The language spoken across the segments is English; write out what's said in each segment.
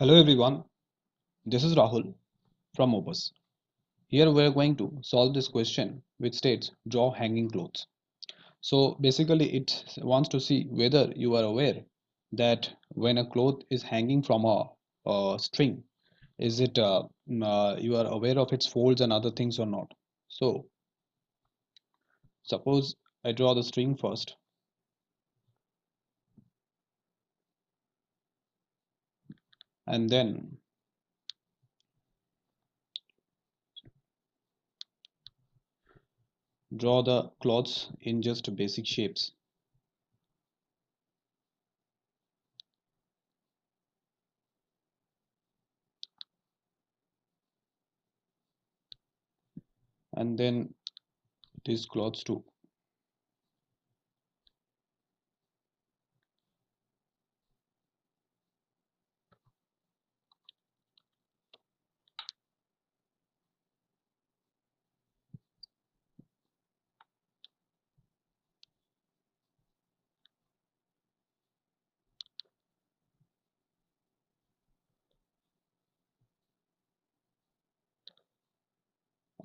Hello everyone, this is Rahul from OPUS. Here we are going to solve this question which states draw hanging clothes. So basically it wants to see whether you are aware that when a cloth is hanging from a string, is it you are aware of its folds and other things or not. So suppose I draw the string first and then draw the cloths in just basic shapes. And then these cloths too.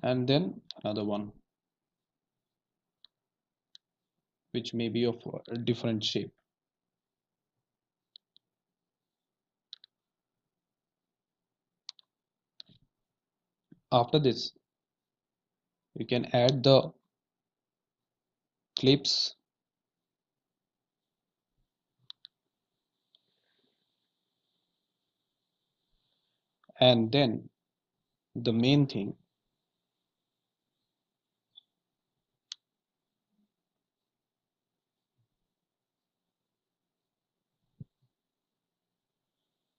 And then another one which may be of a different shape. After this, you can add the clips and then the main thing,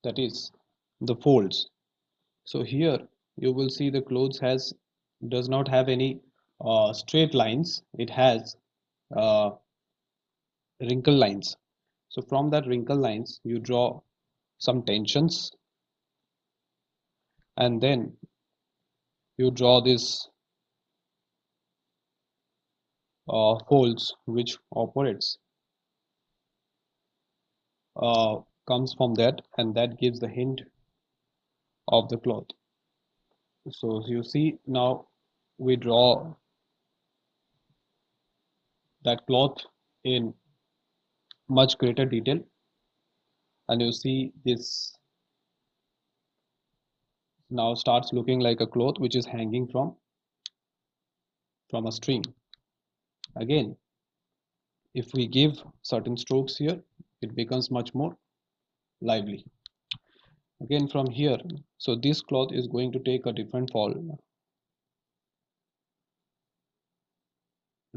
that is the folds. So here you will see the clothes does not have any straight lines. It has uh, wrinkle lines. So from that wrinkle lines you draw some tensions and then you draw this folds which operates comes from that, and that gives the hint of the cloth. So you see now we draw that cloth in much greater detail, and you see this now starts looking like a cloth which is hanging from a string. Again, if we give certain strokes here, it becomes much more lively. Again from here, so this cloth is going to take a different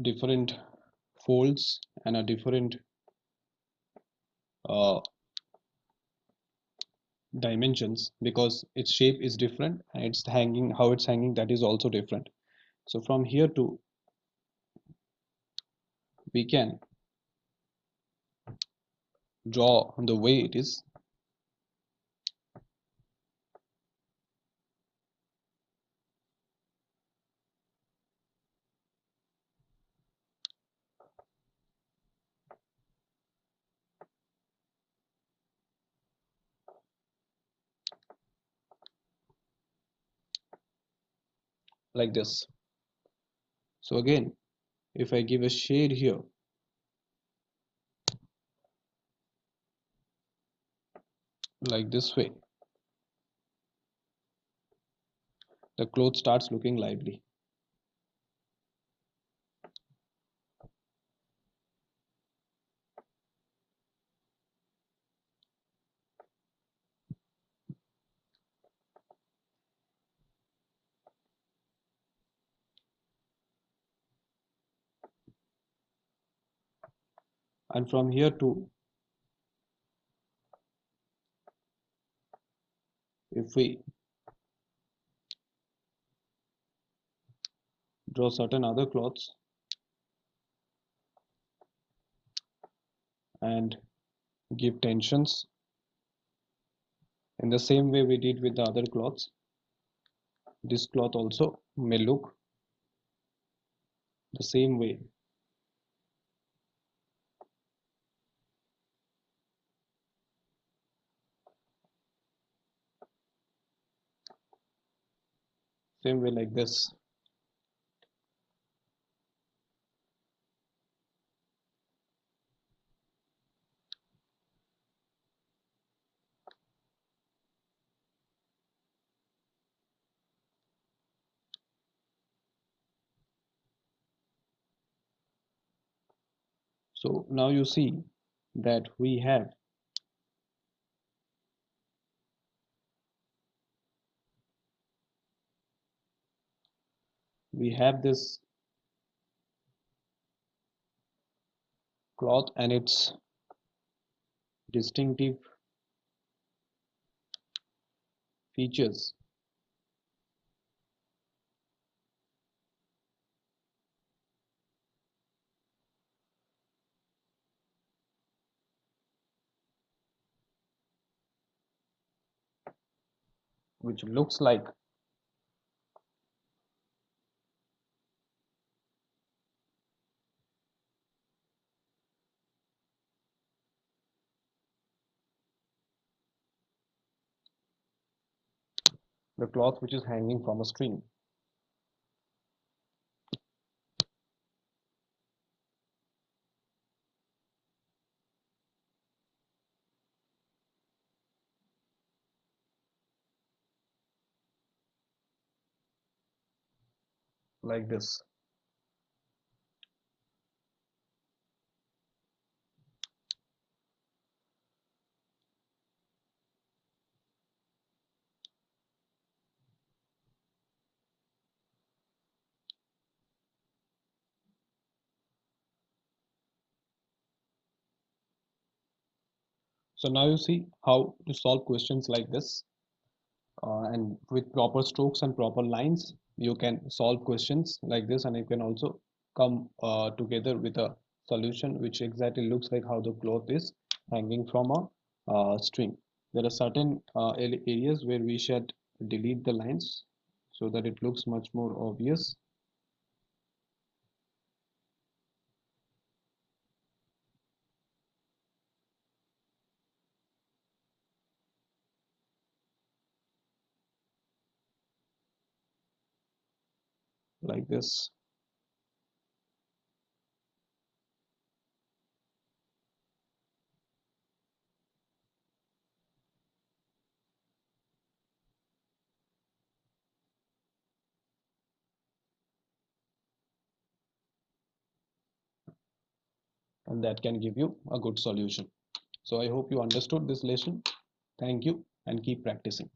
different folds and a different uh, dimensions, because its shape is different and it's hanging, how it's hanging, that is also different. So from here to we can draw the way it is. Like this. So again, if I give a shade here, like this way, the cloth starts looking lively. And from here to, if we draw certain other cloths and give tensions in the same way we did with the other cloths, this cloth also may look the same way. Same way like this. So now you see that we have this cloth and its distinctive features, which looks like the cloth which is hanging from a string. Like this. So now you see how to solve questions like this, and with proper strokes and proper lines you can solve questions like this, and you can also come together with a solution which exactly looks like how the cloth is hanging from a string. There are certain areas where we should delete the lines so that it looks much more obvious, like this. And that can give you a good solution. So I hope you understood this lesson. Thank you and keep practicing.